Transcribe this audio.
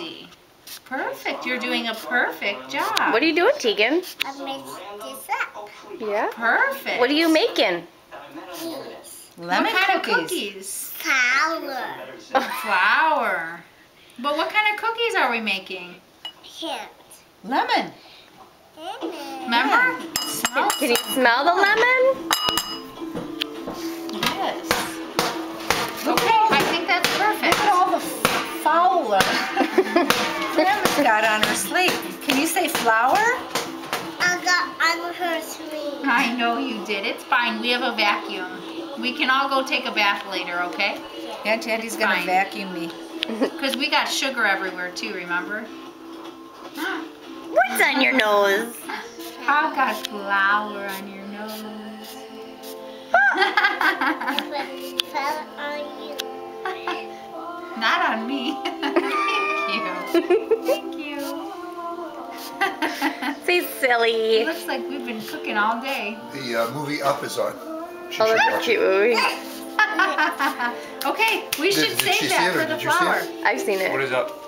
see. Perfect. You're doing a perfect job. What are you doing, Tegan? I mixed this up. Yeah? Perfect. What are you making? These. Lemon cookies. Flour. Flour. But what kind of cookies are we making? Hint. Lemon. Remember? Smells Can you smell the lemon? Yes. Okay, I think that's perfect. Look at all the flour Grandma's got on her slate. Can you say flour? I got on her sleeve. I know you did. It's fine. We have a vacuum. We can all go take a bath later, okay? Aunt Andy's gonna Fine. vacuum me. Because we got sugar everywhere too, remember? What's on your nose? I've got flour on your nose. Fell on you. Not on me. Thank you. Say It silly. looks like we've been cooking all day. The movie Up is on. She Oh, should that's a watch cute it. movie. Okay, we should Did save she see that it, or for the did you see flour. it? I've seen it. What is up?